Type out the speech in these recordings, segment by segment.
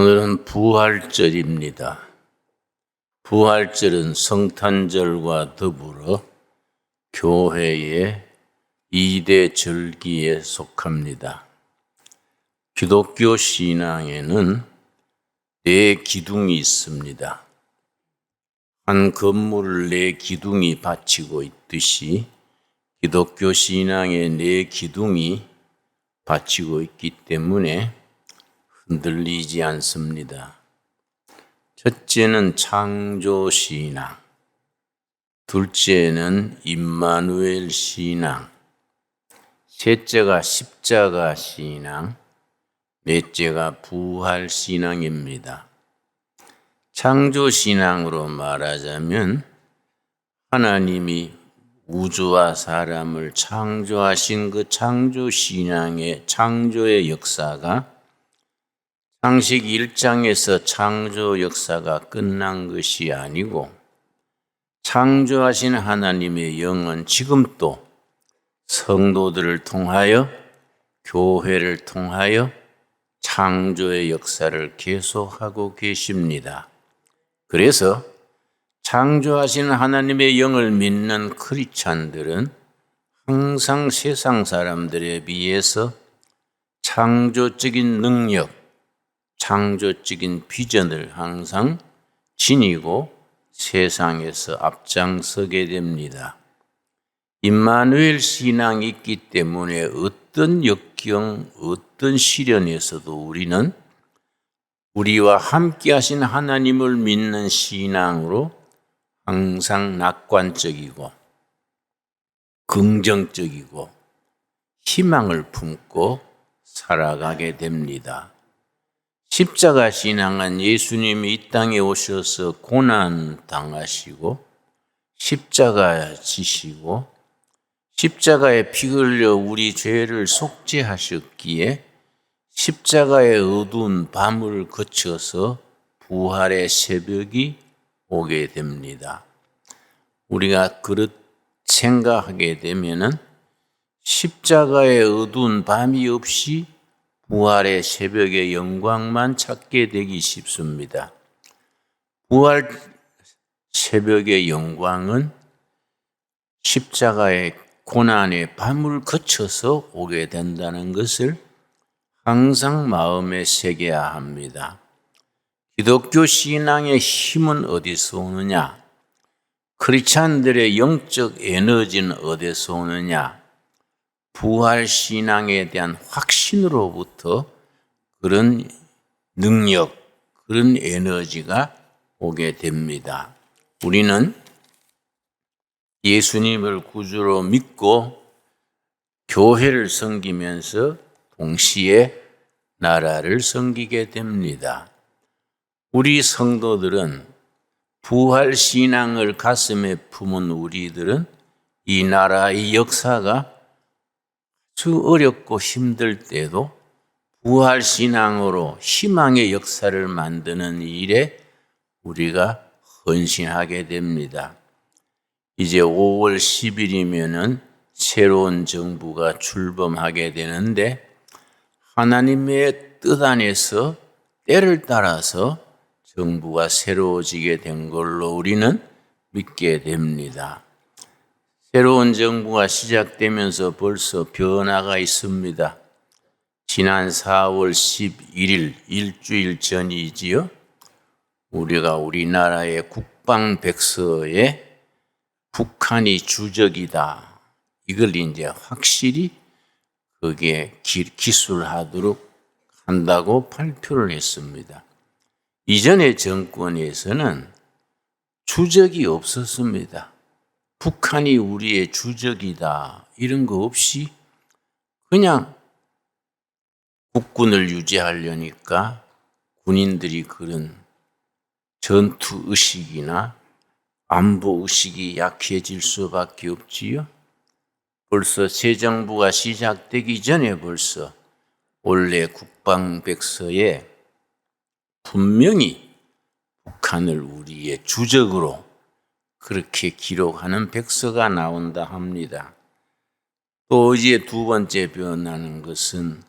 오늘은 부활절입니다. 부활절은 성탄절과 더불어 교회의 2대 절기에 속합니다. 기독교 신앙에는 4기둥이 있습니다. 한 건물을 4기둥이 받치고 있듯이 기독교 신앙에 4기둥이 받치고 있기 때문에 흔들리지 않습니다. 첫째는 창조신앙, 둘째는 임마누엘 신앙, 셋째가 십자가신앙, 넷째가 부활신앙입니다. 창조신앙으로 말하자면 하나님이 우주와 사람을 창조하신 그 창조신앙의 창조의 역사가 창세기 1장에서 창조 역사가 끝난 것이 아니고 창조하신 하나님의 영은 지금도 성도들을 통하여 교회를 통하여 창조의 역사를 계속하고 계십니다. 그래서 창조하신 하나님의 영을 믿는 크리스찬들은 항상 세상 사람들에 비해서 창조적인 능력, 창조적인 비전을 항상 지니고 세상에서 앞장서게 됩니다. 임마누엘 신앙이 있기 때문에 어떤 역경, 어떤 시련에서도 우리는 우리와 함께 하신 하나님을 믿는 신앙으로 항상 낙관적이고 긍정적이고 희망을 품고 살아가게 됩니다. 십자가 신앙은 예수님이 이 땅에 오셔서 고난 당하시고 십자가 지시고 십자가에 피 흘려 우리 죄를 속죄하셨기에 십자가의 어두운 밤을 거쳐서 부활의 새벽이 오게 됩니다. 우리가 그렇게 생각하게 되면은 십자가의 어두운 밤이 없이 부활의 새벽의 영광만 찾게 되기 쉽습니다. 부활 새벽의 영광은 십자가의 고난의 밤을 거쳐서 오게 된다는 것을 항상 마음에 새겨야 합니다. 기독교 신앙의 힘은 어디서 오느냐? 크리스찬들의 영적 에너지는 어디서 오느냐? 부활 신앙에 대한 확신으로부터 그런 능력, 그런 에너지가 오게 됩니다. 우리는 예수님을 구주로 믿고 교회를 섬기면서 동시에 나라를 섬기게 됩니다. 우리 성도들은 부활 신앙을 가슴에 품은 우리들은 이 나라의 역사가 아주 어렵고 힘들 때도 부활 신앙으로 희망의 역사를 만드는 일에 우리가 헌신하게 됩니다. 이제 5월 10일이면은 새로운 정부가 출범하게 되는데 하나님의 뜻 안에서 때를 따라서 정부가 새로워지게 된 걸로 우리는 믿게 됩니다. 새로운 정부가 시작되면서 벌써 변화가 있습니다. 지난 4월 11일 일주일 전이지요. 우리가 우리나라의 국방백서에 북한이 주적이다. 이걸 이제 확실히 거기에 기술하도록 한다고 발표를 했습니다. 이전의 정권에서는 주적이 없었습니다. 북한이 우리의 주적이다 이런 거 없이 그냥 국군을 유지하려니까 군인들이 그런 전투 의식이나 안보 의식이 약해질 수밖에 없지요. 벌써 새 정부가 시작되기 전에 벌써 원래 국방백서에 분명히 북한을 우리의 주적으로 그렇게 기록하는 백서가 나온다 합니다. 또 이제 두 번째 변하는 것은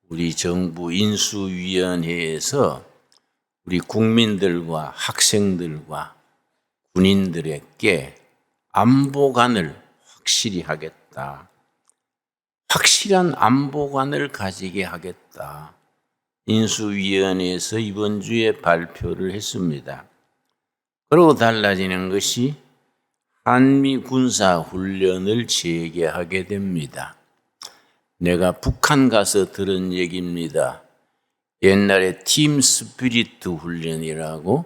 우리 정부 인수위원회에서 우리 국민들과 학생들과 군인들에게 안보관을 확실히 하겠다. 확실한 안보관을 가지게 하겠다. 인수위원회에서 이번 주에 발표를 했습니다. 그리고 달라지는 것이 한미 군사훈련을 재개하게 됩니다. 내가 북한 가서 들은 얘기입니다. 옛날에 팀 스피리트 훈련이라고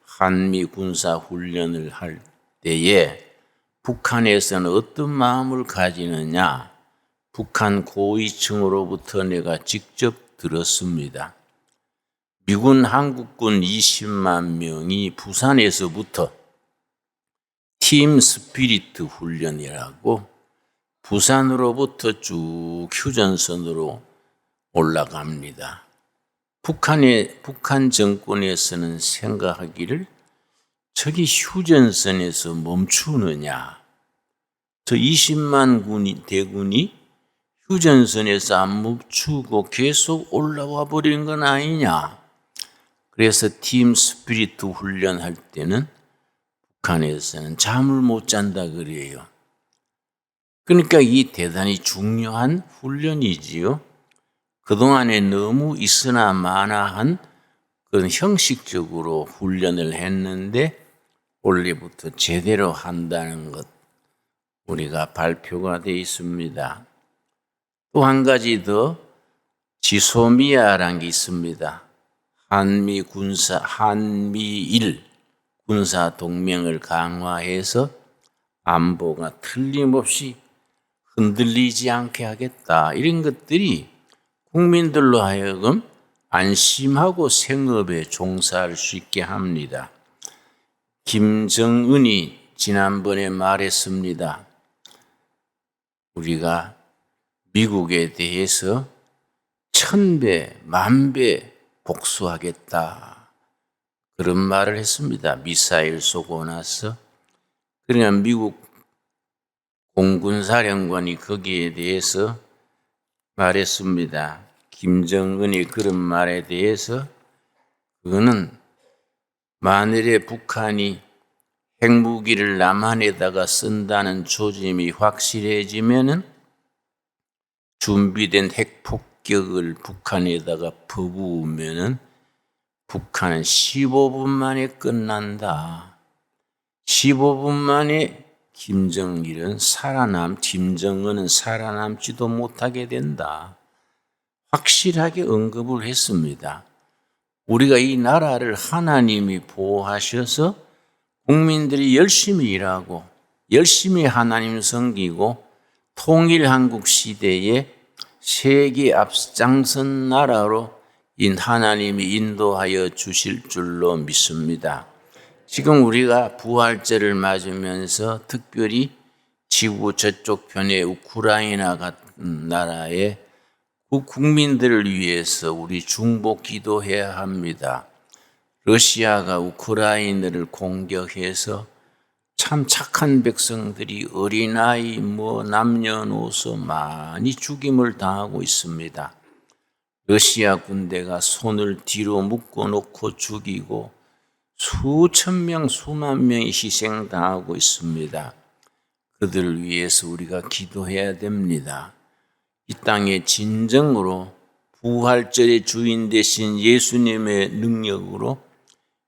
한미 군사훈련을 할 때에 북한에서는 어떤 마음을 가지느냐, 북한 고위층으로부터 내가 직접 들었습니다. 미군 한국군 20만 명이 부산에서부터 팀 스피리트 훈련이라고 부산으로부터 쭉 휴전선으로 올라갑니다. 북한 정권에서는 생각하기를 저기 휴전선에서 멈추느냐, 저 20만 대군이 휴전선에서 안 멈추고 계속 올라와 버린 건 아니냐. 그래서 팀 스피리트 훈련할 때는 북한에서는 잠을 못 잔다 그래요. 그러니까 이 대단히 중요한 훈련이지요. 그동안에 너무 있으나 마나한 그런 형식적으로 훈련을 했는데 올해부터 제대로 한다는 것 우리가 발표가 되어 있습니다. 또 한 가지 더 지소미아라는 게 있습니다. 한미일 군사 동맹을 강화해서 안보가 틀림없이 흔들리지 않게 하겠다. 이런 것들이 국민들로 하여금 안심하고 생업에 종사할 수 있게 합니다. 김정은이 지난번에 말했습니다. 우리가 미국에 대해서 1000배, 10,000배 복수하겠다. 그런 말을 했습니다. 미사일 쏘고 나서. 그러니까 미국 공군사령관이 거기에 대해서 말했습니다. 김정은이 그런 말에 대해서 그거는 만일에 북한이 핵무기를 남한에다가 쓴다는 조짐이 확실해지면은 준비된 핵폭격을 북한에다가 퍼부으면은 북한은 15분 만에 끝난다. 15분 만에 김정은은 살아남지도 못하게 된다. 확실하게 언급을 했습니다. 우리가 이 나라를 하나님이 보호하셔서 국민들이 열심히 일하고 열심히 하나님 섬기고 통일한국 시대에 세계 앞장선 나라로 하나님이 인도하여 주실 줄로 믿습니다. 지금 우리가 부활절을 맞으면서 특별히 지구 저쪽 편의 우크라이나 같은 나라의 그 국민들을 위해서 우리 중보 기도해야 합니다. 러시아가 우크라이나를 공격해서 참 착한 백성들이 어린아이 남녀노소 많이 죽임을 당하고 있습니다. 러시아 군대가 손을 뒤로 묶어놓고 죽이고 수천 명, 수만 명이 희생당하고 있습니다. 그들을 위해서 우리가 기도해야 됩니다. 이 땅에 진정으로 부활절의 주인 되신 예수님의 능력으로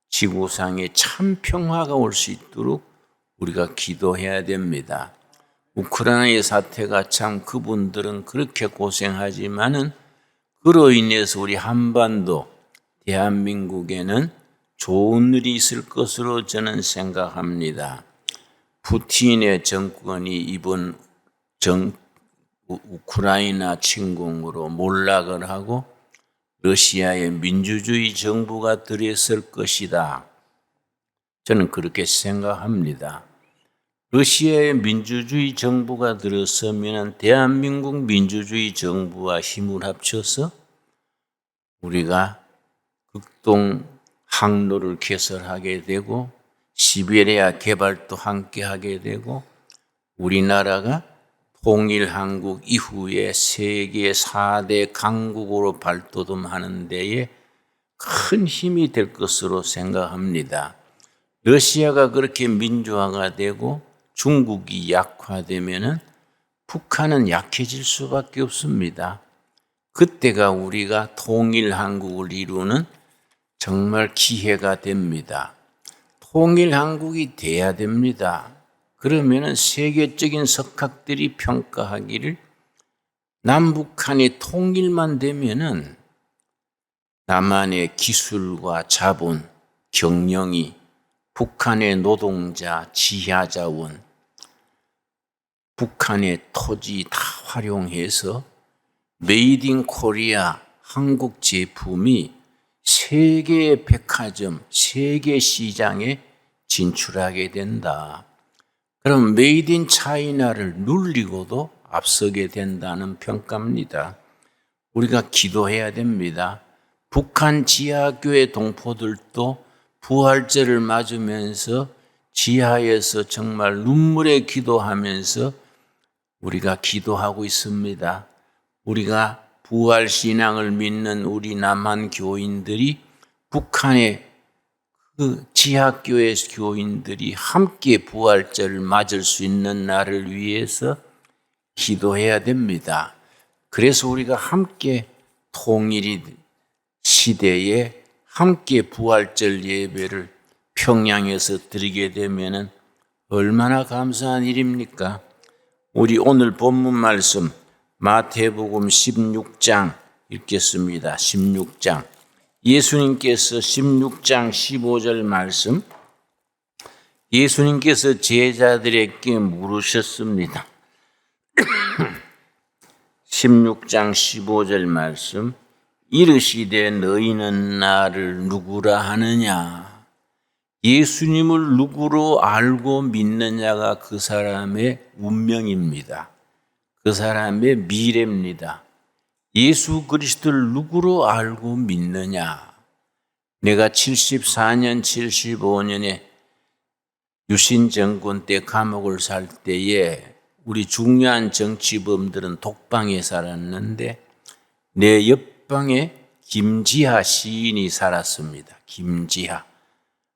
지구상에 참 평화가 올 수 있도록 우리가 기도해야 됩니다. 우크라이나의 사태가 참 그분들은 그렇게 고생하지만은 그로 인해서 우리 한반도, 대한민국에는 좋은 일이 있을 것으로 저는 생각합니다. 푸틴의 정권이 이번 우크라이나 침공으로 몰락을 하고 러시아의 민주주의 정부가 들어설 것이다. 저는 그렇게 생각합니다. 러시아의 민주주의 정부가 들어서면 대한민국 민주주의 정부와 힘을 합쳐서 우리가 극동 항로를 개설하게 되고 시베리아 개발도 함께 하게 되고 우리나라가 통일한국 이후에 세계 4대 강국으로 발돋움하는 데에 큰 힘이 될 것으로 생각합니다. 러시아가 그렇게 민주화가 되고 중국이 약화되면은 북한은 약해질 수밖에 없습니다. 그때가 우리가 통일 한국을 이루는 정말 기회가 됩니다. 통일 한국이 돼야 됩니다. 그러면은 세계적인 석학들이 평가하기를 남북한의 통일만 되면은 남한의 기술과 자본, 경영이 북한의 노동자, 지하자원, 북한의 토지 다 활용해서 메이드 인 코리아 한국 제품이 세계 백화점, 세계 시장에 진출하게 된다. 그럼 메이드 인 차이나를 눌리고도 앞서게 된다는 평가입니다. 우리가 기도해야 됩니다. 북한 지하교회 동포들도 부활절을 맞으면서 지하에서 정말 눈물에 기도하면서 우리가 기도하고 있습니다. 우리가 부활신앙을 믿는 우리 남한 교인들이 북한의 그 지하교회 교인들이 함께 부활절을 맞을 수 있는 날을 위해서 기도해야 됩니다. 그래서 우리가 함께 통일이 시대에 함께 부활절 예배를 평양에서 드리게 되면은 얼마나 감사한 일입니까? 우리 오늘 본문 말씀 마태복음 16장 읽겠습니다. 16장. 예수님께서 16장 15절 말씀, 예수님께서 제자들에게 물으셨습니다. 16장 15절 말씀, 이르시되 너희는 나를 누구라 하느냐? 예수님을 누구로 알고 믿느냐가 그 사람의 운명입니다. 그 사람의 미래입니다. 예수 그리스도를 누구로 알고 믿느냐? 내가 74년, 75년에 유신 정권 때 감옥을 살 때에 우리 중요한 정치범들은 독방에 살았는데 내 옆방에 김지하 시인이 살았습니다. 김지하.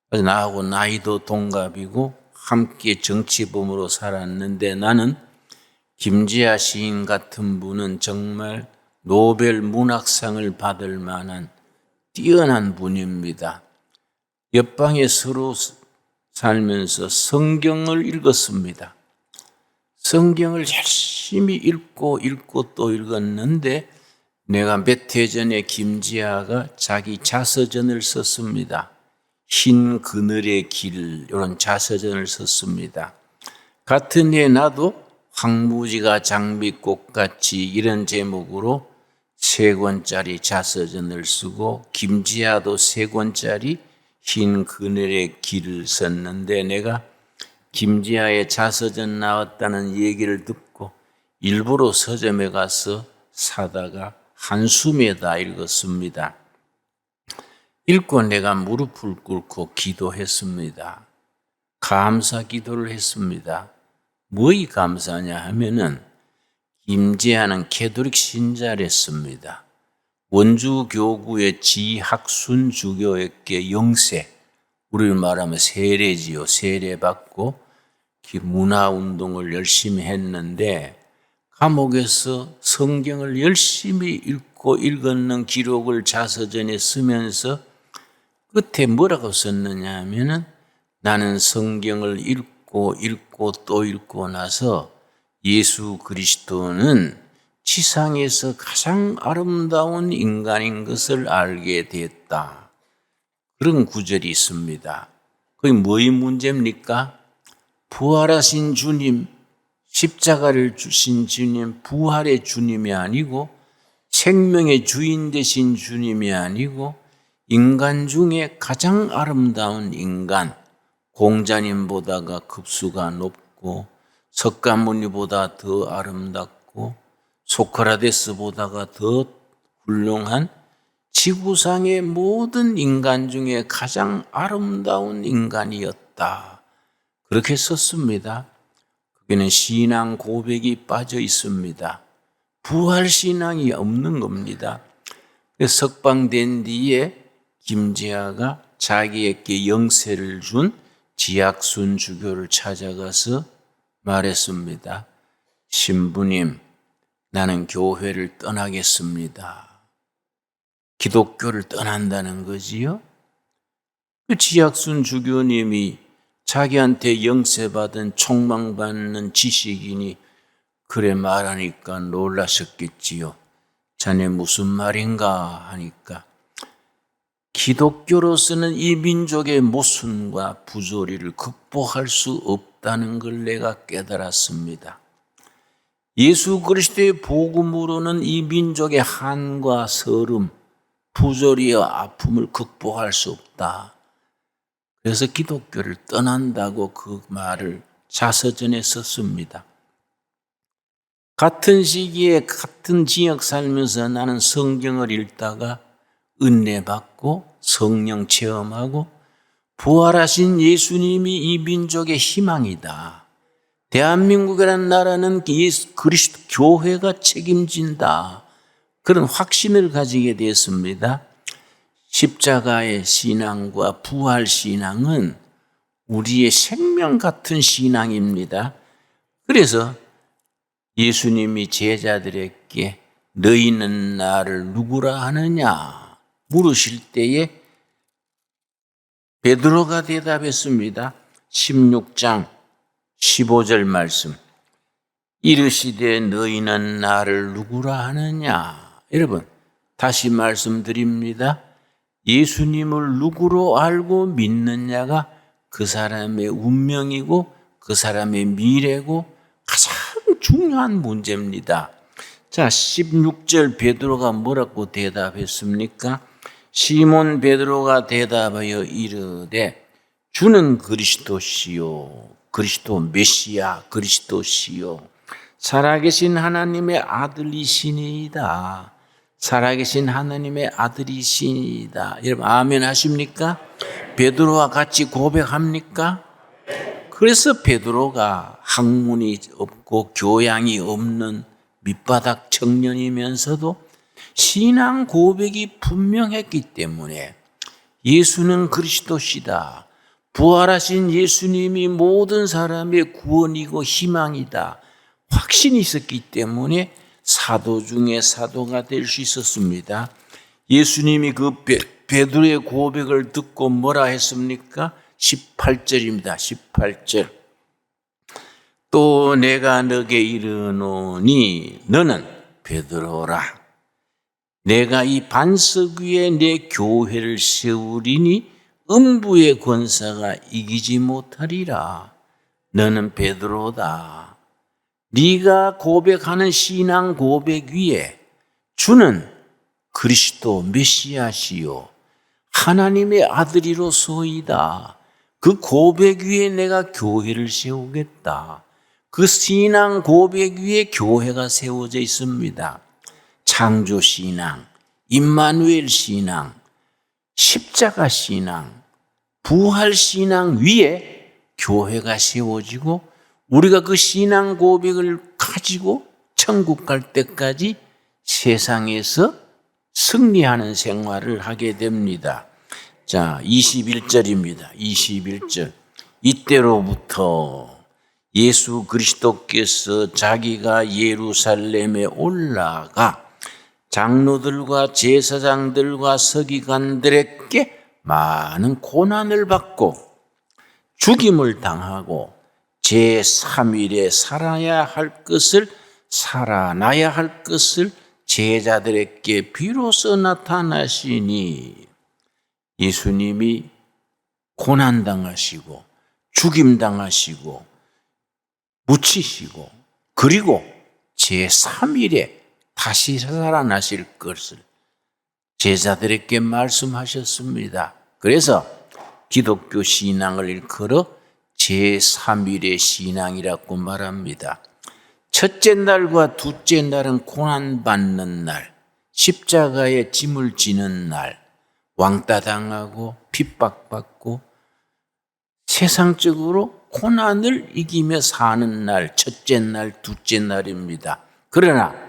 그래서 나하고 나이도 동갑이고 함께 정치범으로 살았는데 나는 김지하 시인 같은 분은 정말 노벨 문학상을 받을 만한 뛰어난 분입니다. 옆방에 서로 살면서 성경을 읽었습니다. 성경을 열심히 읽고 또 읽었는데 내가 몇 해 전에 김지하가 자기 자서전을 썼습니다. 흰 그늘의 길, 이런 자서전을 썼습니다. 같은 해 나도 황무지가 장미꽃같이 이런 제목으로 3권짜리 자서전을 쓰고 김지하도 3권짜리 흰 그늘의 길을 썼는데 내가 김지하의 자서전 나왔다는 얘기를 듣고 일부러 서점에 가서 사다가 한숨에 다 읽었습니다. 읽고 내가 무릎을 꿇고 기도했습니다. 감사 기도를 했습니다. 뭐이 감사냐 하면은 김지하는 캐톨릭 신자랬습니다. 원주 교구의 지학순 주교에게 영세, 우리를 말하면 세례지요. 세례받고 문화운동을 열심히 했는데 감옥에서 성경을 열심히 읽고 읽었는 기록을 자서전에 쓰면서 끝에 뭐라고 썼느냐 하면은 나는 성경을 읽고 또 읽고 나서 예수 그리스도는 지상에서 가장 아름다운 인간인 것을 알게 됐다. 그런 구절이 있습니다. 그게 뭐의 문제입니까? 부활하신 주님, 십자가를 주신 주님, 부활의 주님이 아니고 생명의 주인 되신 주님이 아니고 인간 중에 가장 아름다운 인간, 공자님보다가 급수가 높고 석가모니보다 더 아름답고 소크라테스보다가 더 훌륭한 지구상의 모든 인간 중에 가장 아름다운 인간이었다. 그렇게 썼습니다. 거기는 신앙 고백이 빠져 있습니다. 부활신앙이 없는 겁니다. 석방된 뒤에 김지아가 자기에게 영세를 준 지약순 주교를 찾아가서 말했습니다. 신부님, 나는 교회를 떠나겠습니다. 기독교를 떠난다는 거지요. 그 지약순 주교님이 자기한테 영세받은 총망받는 지식인이 그래 말하니까 놀라셨겠지요. 자네 무슨 말인가 하니까 기독교로서는 이 민족의 모순과 부조리를 극복할 수 없다는 걸 내가 깨달았습니다. 예수 그리스도의 복음으로는 이 민족의 한과 서름, 부조리와 아픔을 극복할 수 없다. 그래서 기독교를 떠난다고 그 말을 자서전에 썼습니다. 같은 시기에 같은 지역 살면서 나는 성경을 읽다가 은혜 받고 성령 체험하고 부활하신 예수님이 이 민족의 희망이다. 대한민국이라는 나라는 예수 그리스도 교회가 책임진다. 그런 확신을 가지게 되었습니다. 십자가의 신앙과 부활 신앙은 우리의 생명 같은 신앙입니다. 그래서 예수님이 제자들에게 너희는 나를 누구라 하느냐 물으실 때에 베드로가 대답했습니다. 16장 15절 말씀. 이르시되 너희는 나를 누구라 하느냐. 여러분 다시 말씀드립니다. 예수님을 누구로 알고 믿느냐가 그 사람의 운명이고 그 사람의 미래고 가장 중요한 문제입니다. 자, 16절 베드로가 뭐라고 대답했습니까? 시몬 베드로가 대답하여 이르되 주는 그리스도시요 그리스도 메시아 그리스도시요 살아계신 하나님의 아들이시니이다. 살아계신 하나님의 아들이시니이다. 여러분 아멘 하십니까? 베드로와 같이 고백합니까? 그래서 베드로가 학문이 없고 교양이 없는 밑바닥 청년이면서도 신앙 고백이 분명했기 때문에 예수는 그리스도시다. 부활하신 예수님이 모든 사람의 구원이고 희망이다. 확신이 있었기 때문에 사도 중에 사도가 될 수 있었습니다. 예수님이 그 베드로의 고백을 듣고 뭐라 했습니까? 18절입니다. 18절. 또 내가 너게 이르노니 너는 베드로라. 내가 이 반석 위에 내 교회를 세우리니 음부의 권사가 이기지 못하리라. 너는 베드로다. 네가 고백하는 신앙 고백 위에 주는 그리스도 메시아시요 하나님의 아들이로소이다. 그 고백 위에 내가 교회를 세우겠다. 그 신앙 고백 위에 교회가 세워져 있습니다. 창조 신앙, 임마누엘 신앙, 십자가 신앙, 부활 신앙 위에 교회가 세워지고 우리가 그 신앙 고백을 가지고 천국 갈 때까지 세상에서 승리하는 생활을 하게 됩니다. 자, 21절입니다. 21절. 이때로부터 예수 그리스도께서 자기가 예루살렘에 올라가 장로들과 제사장들과 서기관들에게 많은 고난을 받고 죽임을 당하고 제3일에 살아나야 할 것을 제자들에게 비로소 나타나시니 예수님이 고난당하시고 죽임당하시고 묻히시고 그리고 제3일에 다시 살아나실 것을 제자들에게 말씀하셨습니다. 그래서 기독교 신앙을 일컬어 제3일의 신앙이라고 말합니다. 첫째 날과 둘째 날은 고난받는 날, 십자가에 짐을 지는 날, 왕따당하고 핍박받고 세상적으로 고난을 이기며 사는 날, 첫째 날, 둘째 날입니다. 그러나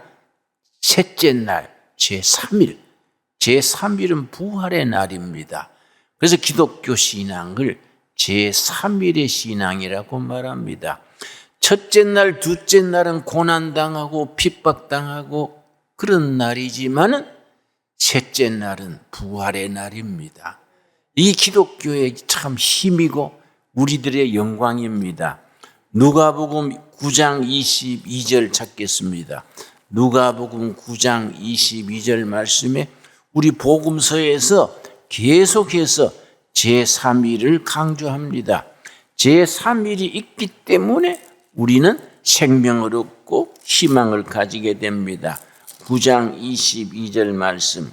셋째 날, 제3일, 제3일은 부활의 날입니다. 그래서 기독교 신앙을 제3일의 신앙이라고 말합니다. 첫째 날, 둘째 날은 고난당하고 핍박당하고 그런 날이지만은 셋째 날은 부활의 날입니다. 이 기독교의 참 힘이고 우리들의 영광입니다. 누가복음 9장 22절 찾겠습니다. 누가복음 9장 22절 말씀에 우리 복음서에서 계속해서 제3일을 강조합니다. 제3일이 있기 때문에 우리는 생명을 얻고 희망을 가지게 됩니다. 9장 22절 말씀.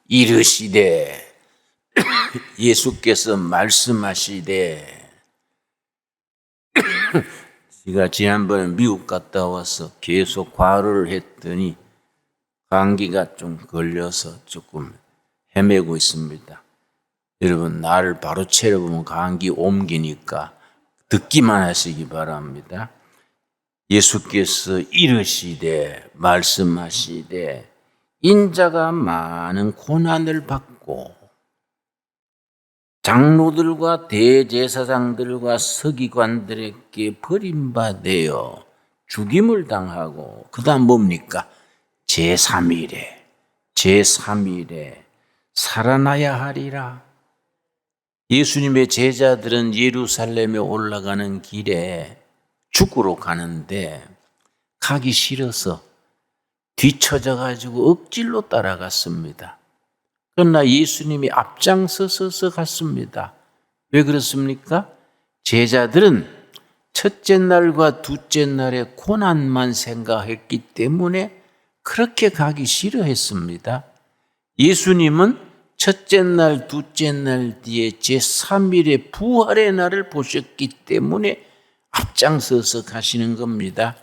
이르시되 예수께서 말씀하시되 제가 지난번에 미국 갔다 와서 계속 과로를 했더니 감기가 좀 걸려서 조금 헤매고 있습니다. 여러분 나를 바로 차려보면 감기 옮기니까 듣기만 하시기 바랍니다. 예수께서 이르시되 말씀하시되 인자가 많은 고난을 받고 장로들과 대제사장들과 서기관들에게 버림받아 죽임을 당하고 그 다음 뭡니까? 제3일에 살아나야 하리라. 예수님의 제자들은 예루살렘에 올라가는 길에 죽으러 가는데 가기 싫어서 뒤처져 가지고 억지로 따라갔습니다. 그러나 예수님이 앞장서서 갔습니다. 왜 그렇습니까? 제자들은 첫째 날과 둘째 날의 고난만 생각했기 때문에 그렇게 가기 싫어했습니다. 예수님은 첫째 날, 둘째 날 뒤에 제3일의 부활의 날을 보셨기 때문에 앞장서서 가시는 겁니다.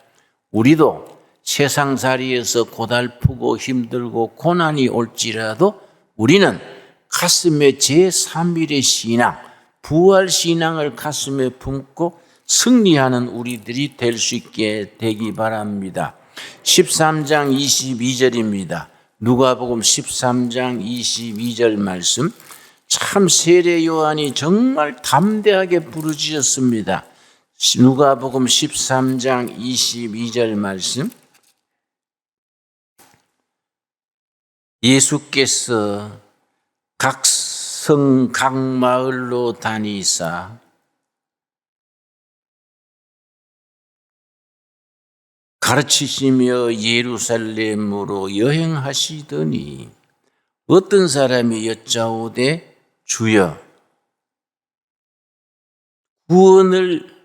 우리도 세상살이에서 고달프고 힘들고 고난이 올지라도 우리는 가슴에 제3일의 신앙, 부활신앙을 가슴에 품고 승리하는 우리들이 될 수 있게 되기 바랍니다. 13장 22절입니다. 누가복음 13장 22절 말씀. 참 세례 요한이 정말 담대하게 부르짖었습니다. 누가복음 13장 22절 말씀. 예수께서 각 성, 각 마을로 다니사 가르치시며 예루살렘으로 여행하시더니 어떤 사람이 여짜오되 주여 구원을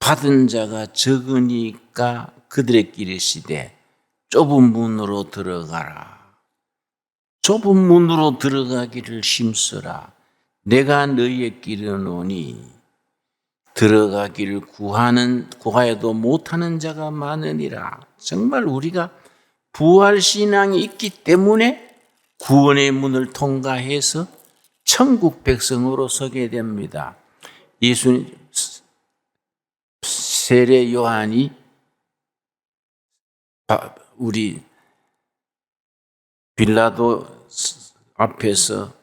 받은 자가 적으니까 그들에게 이르시되 좁은 문으로 들어가라. 좁은 문으로 들어가기를 힘쓰라. 내가 너희에게 이르노니 들어가기를 구하여도 못하는 자가 많으니라. 정말 우리가 부활신앙이 있기 때문에 구원의 문을 통과해서 천국 백성으로 서게 됩니다. 예수님 세례 요한이 우리 빌라도 앞에서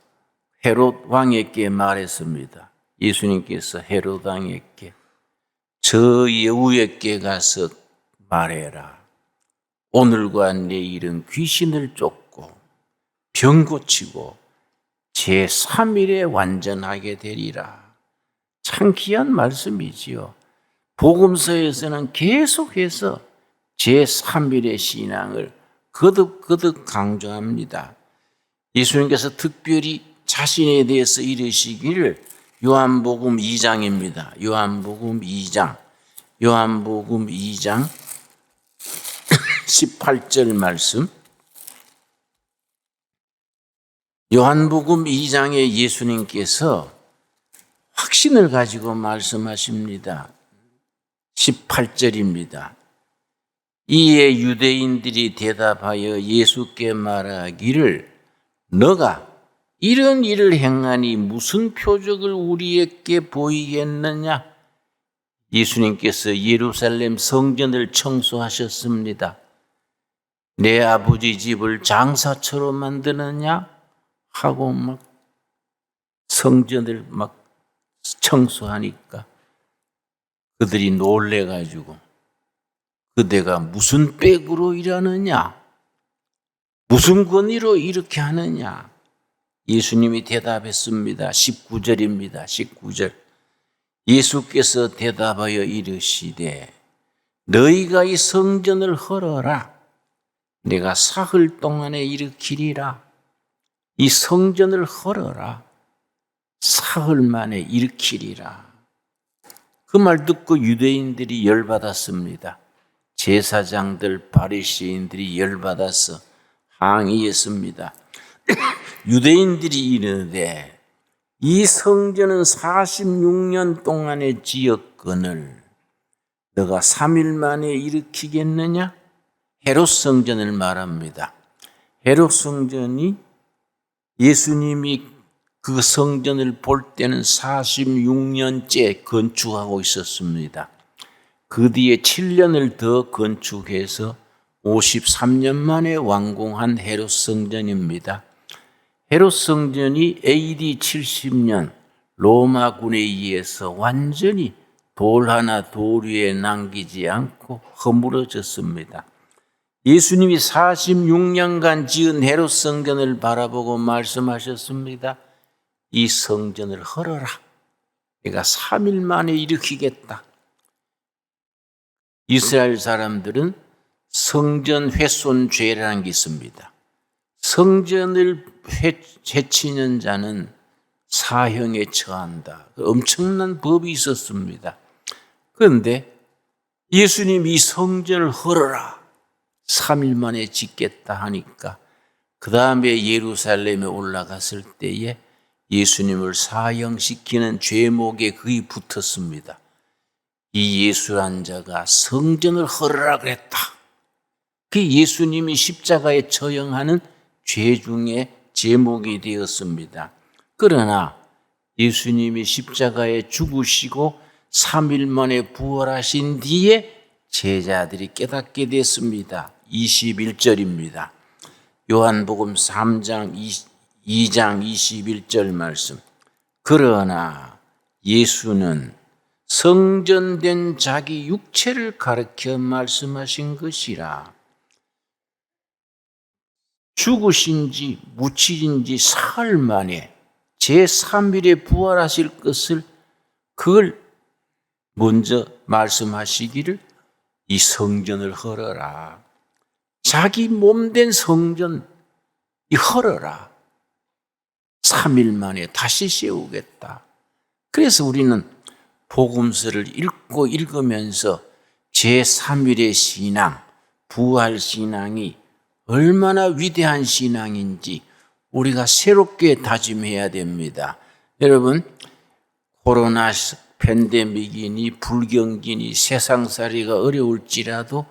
헤롯 왕에게 말했습니다. 예수님께서 헤롯 왕에게 저 여우에게 가서 말해라. 오늘과 내일은 귀신을 쫓고 병 고치고 제3일에 완전하게 되리라. 참 귀한 말씀이지요. 복음서에서는 계속해서 제3일의 신앙을 거듭 강조합니다. 예수님께서 특별히 자신에 대해서 이르시기를 요한복음 2장입니다. 요한복음 2장 18절 말씀. 요한복음 2장에 예수님께서 확신을 가지고 말씀하십니다. 18절입니다. 이에 유대인들이 대답하여 예수께 말하기를 너가 이런 일을 행하니 무슨 표적을 우리에게 보이겠느냐? 예수님께서 예루살렘 성전을 청소하셨습니다. 내 아버지 집을 장사처럼 만드느냐 하고 막 성전을 막 청소하니까 그들이 놀래가지고 그대가 무슨 백으로 일하느냐, 무슨 권위로 이렇게 하느냐. 예수님이 대답했습니다. 19절입니다. 19절. 예수께서 대답하여 이르시되 너희가 이 성전을 헐어라. 내가 사흘 동안에 일으키리라. 이 성전을 헐어라. 사흘 만에 일으키리라. 그 말 듣고 유대인들이 열받았습니다. 제사장들, 바리새인들이 열받아서 항의했습니다. 유대인들이 이르되 이 성전은 46년 동안에 지었거늘 너가 3일 만에 일으키겠느냐? 헤롯 성전을 말합니다. 헤롯 성전이 예수님이 그 성전을 볼 때는 46년째 건축하고 있었습니다. 그 뒤에 7년을 더 건축해서 53년 만에 완공한 헤롯 성전입니다. 헤롯 성전이 AD 70년 로마군에 의해서 완전히 돌 하나 돌 위에 남기지 않고 허물어졌습니다. 예수님이 46년간 지은 헤롯 성전을 바라보고 말씀하셨습니다. 이 성전을 헐어라. 내가 3일 만에 일으키겠다. 이스라엘 사람들은 성전 훼손죄라는 게 있습니다. 성전을 해치는 자는 사형에 처한다. 엄청난 법이 있었습니다. 그런데 예수님이 이 성전을 헐어라. 3일 만에 짓겠다 하니까 그 다음에 예루살렘에 올라갔을 때에 예수님을 사형시키는 죄목에 거의 붙었습니다. 이 예수란 자가 성전을 헐으라 그랬다. 그 예수님이 십자가에 처형하는 죄 중에 제목이 되었습니다. 그러나 예수님이 십자가에 죽으시고 3일 만에 부활하신 뒤에 제자들이 깨닫게 됐습니다. 21절입니다. 요한복음 3장 2장 21절 말씀. 그러나 예수는 성전된 자기 육체를 가르쳐 말씀하신 것이라. 죽으신 지 묻히신 지 사흘 만에 제3일에 부활하실 것을 그걸 먼저 말씀하시기를 이 성전을 헐어라. 자기 몸된 성전 이 헐어라. 3일 만에 다시 세우겠다. 그래서 우리는 복음서를 읽고 읽으면서 제3일의 신앙, 부활 신앙이 얼마나 위대한 신앙인지 우리가 새롭게 다짐해야 됩니다. 여러분, 코로나 팬데믹이니 불경기니 세상살이가 어려울지라도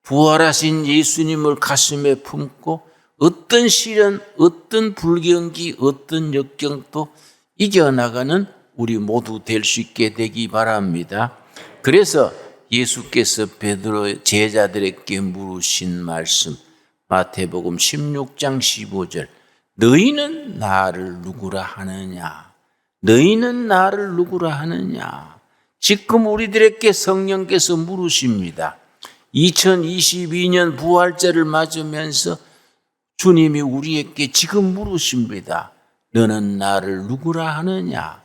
부활하신 예수님을 가슴에 품고 어떤 시련, 어떤 불경기, 어떤 역경도 이겨나가는 우리 모두 될 수 있게 되기 바랍니다. 그래서 예수께서 베드로 제자들에게 물으신 말씀, 마태복음 16장 15절, 너희는 나를 누구라 하느냐? 너희는 나를 누구라 하느냐? 지금 우리들에게 성령께서 물으십니다. 2022년 부활절을 맞으면서 주님이 우리에게 지금 물으십니다. 너는 나를 누구라 하느냐?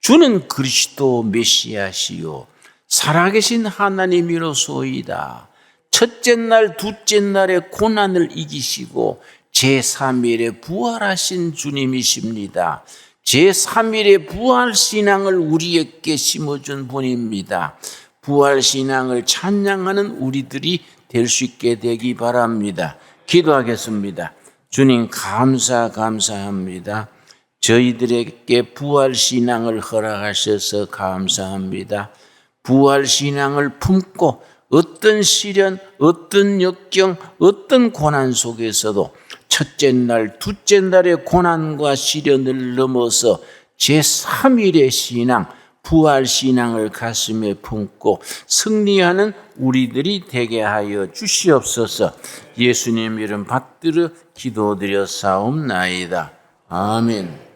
주는 그리스도 메시아시요 살아계신 하나님이로소이다. 첫째 날 둘째 날의 고난을 이기시고 제3일에 부활하신 주님이십니다. 제3일의 부활신앙을 우리에게 심어준 분입니다. 부활신앙을 찬양하는 우리들이 될 수 있게 되기 바랍니다. 기도하겠습니다. 주님 감사합니다. 저희들에게 부활신앙을 허락하셔서 감사합니다. 부활신앙을 품고 어떤 시련, 어떤 역경, 어떤 고난 속에서도 첫째 날, 둘째 날의 고난과 시련을 넘어서 제3일의 신앙, 부활 신앙을 가슴에 품고 승리하는 우리들이 되게 하여 주시옵소서. 예수님 이름 받들어 기도드려 사옵나이다. 아멘.